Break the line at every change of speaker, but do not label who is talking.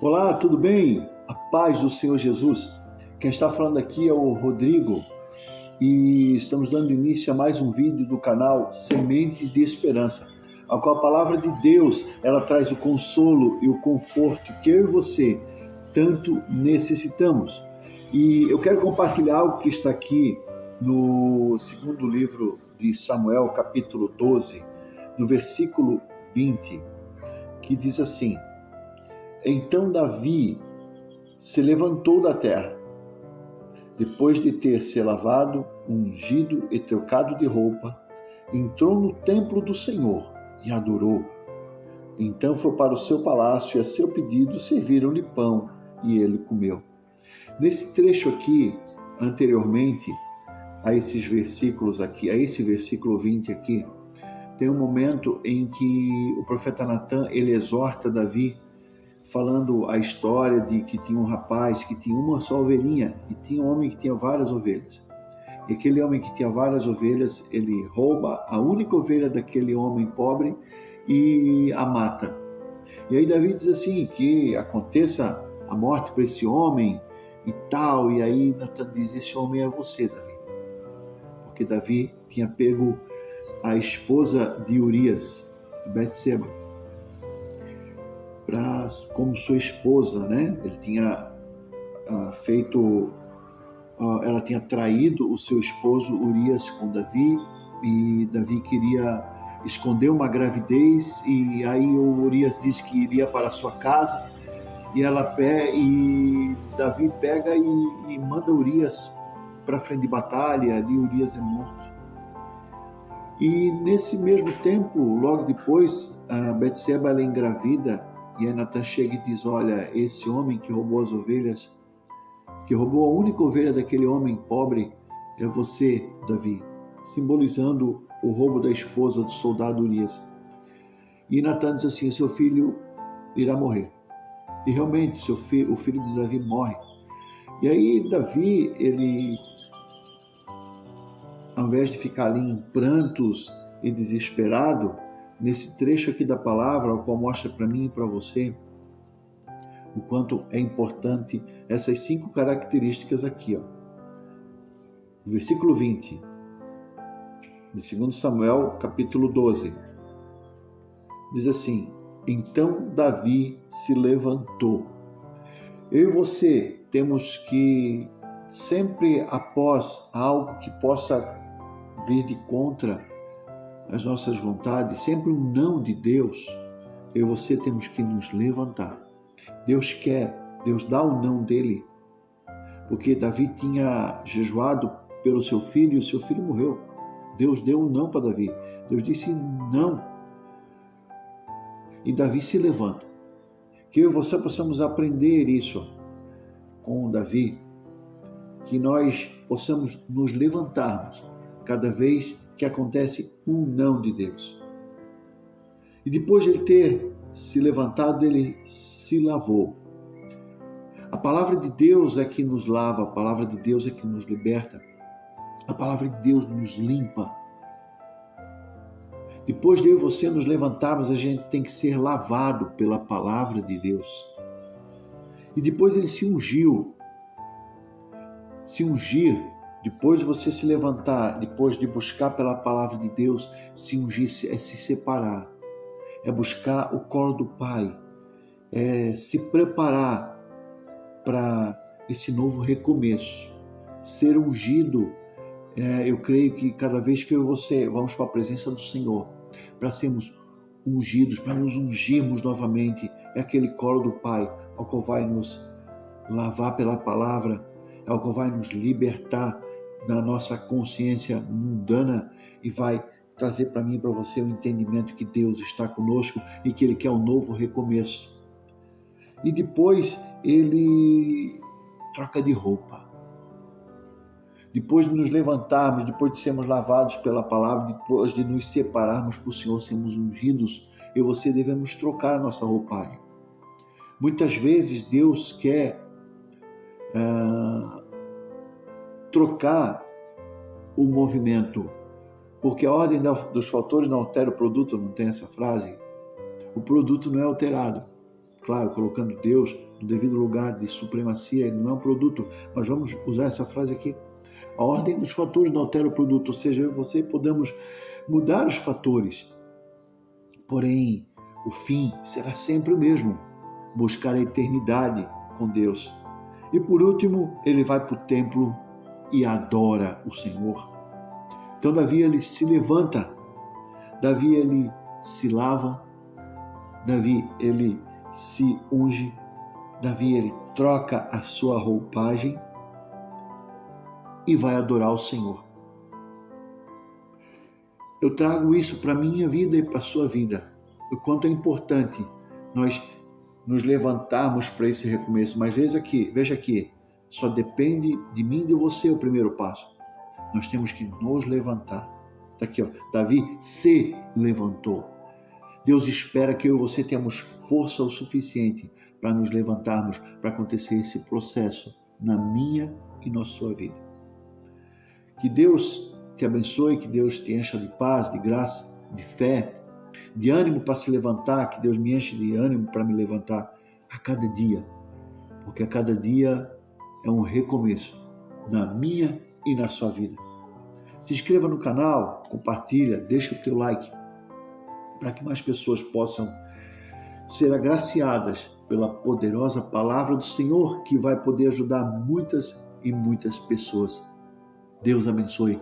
Olá, tudo bem? A paz do Senhor Jesus. Quem está falando aqui é o Rodrigo e estamos dando início a mais um vídeo do canal Sementes de Esperança, a qual a palavra de Deus ela traz o consolo e o conforto que eu e você tanto necessitamos. E eu quero compartilhar algo que está aqui no segundo livro de Samuel, capítulo 12, no versículo 20, que diz assim: Então Davi se levantou da terra, depois de ter se lavado, ungido e trocado de roupa, entrou no templo do Senhor e adorou. Então foi para o seu palácio e a seu pedido serviram-lhe pão e ele comeu. Nesse trecho aqui, anteriormente a esses versículos aqui, a esse versículo 20 aqui, tem um momento em que o profeta Natan, ele exorta Davi, falando a história de que tinha um rapaz que tinha uma só ovelhinha e tinha um homem que tinha várias ovelhas. E aquele homem que tinha várias ovelhas, ele rouba a única ovelha daquele homem pobre e a mata. E aí Davi diz assim, que aconteça a morte para esse homem e tal. E aí Natan diz, esse homem é você, Davi. Porque Davi tinha pego a esposa de Urias, Betseba, como sua esposa, né? Ele tinha ela tinha traído o seu esposo Urias com Davi, e Davi queria esconder uma gravidez, e aí o Urias disse que iria para a sua casa, e Davi pega e manda Urias para frente de batalha, ali Urias é morto. E nesse mesmo tempo, logo depois, a Betseba ela é engravida. E aí Natan chega e diz, olha, esse homem que roubou as ovelhas, que roubou a única ovelha daquele homem pobre, é você, Davi, simbolizando o roubo da esposa do soldado Urias. E Natan diz assim, seu filho irá morrer. E realmente, o filho de Davi morre. E aí Davi, ele, ao invés de ficar ali em prantos e desesperado, nesse trecho aqui da palavra, o qual mostra para mim e para você o quanto é importante essas 5 características aqui. No versículo 20, de 2 Samuel, capítulo 12, diz assim, então Davi se levantou. Eu e você temos que, sempre após algo que possa vir de contra as nossas vontades, sempre um não de Deus, eu e você temos que nos levantar. Deus quer, Deus dá o não dele, porque Davi tinha jejuado pelo seu filho e o seu filho morreu. Deus deu um não para Davi. Deus disse não. E Davi se levanta. Que eu e você possamos aprender isso com Davi, que nós possamos nos levantarmos cada vez que acontece um não de Deus. E depois de ele ter se levantado, ele se lavou. A palavra de Deus é que nos lava, a palavra de Deus é que nos liberta, a palavra de Deus nos limpa. Depois de eu e você nos levantarmos, a gente tem que ser lavado pela palavra de Deus. E depois ele se ungiu. Se ungir, depois de você se levantar, depois de buscar pela palavra de Deus, se ungir é se separar, é buscar o colo do Pai, é se preparar para esse novo recomeço. Ser ungido, eu creio que cada vez que eu e você vamos para a presença do Senhor, para sermos ungidos, para nos ungirmos novamente, é aquele colo do Pai, ao qual vai nos lavar pela palavra, ao qual vai nos libertar da nossa consciência mundana e vai trazer para mim e para você o entendimento que Deus está conosco e que Ele quer um novo recomeço. E depois ele troca de roupa. Depois de nos levantarmos, depois de sermos lavados pela palavra, depois de nos separarmos para o Senhor, sermos ungidos, eu e você devemos trocar a nossa roupagem. Muitas vezes Deus quer trocar o movimento, porque a ordem dos fatores não altera o produto, não tem essa frase? O produto não é alterado, claro, colocando Deus no devido lugar de supremacia, ele não é um produto. Nós vamos usar essa frase aqui. A ordem dos fatores não altera o produto, ou seja, eu e você podemos mudar os fatores, porém, o fim será sempre o mesmo, buscar a eternidade com Deus. E por último, ele vai para o templo e adora o Senhor. Então Davi, ele se levanta, Davi, ele se lava, Davi, ele se unge, Davi, ele troca a sua roupagem e vai adorar o Senhor. Eu trago isso para a minha vida e para a sua vida. O quanto é importante nós nos levantarmos para esse recomeço. Mas veja aqui, só depende de mim e de você o primeiro passo. Nós temos que nos levantar. Está aqui, ó. Davi se levantou. Deus espera que eu e você tenhamos força o suficiente para nos levantarmos, para acontecer esse processo na minha e na sua vida. Que Deus te abençoe, que Deus te encha de paz, de graça, de fé, de ânimo para se levantar, que Deus me enche de ânimo para me levantar a cada dia, porque a cada dia é um recomeço na minha e na sua vida. Se inscreva no canal, compartilha, deixa o teu like, para que mais pessoas possam ser agraciadas pela poderosa palavra do Senhor, que vai poder ajudar muitas e muitas pessoas. Deus abençoe.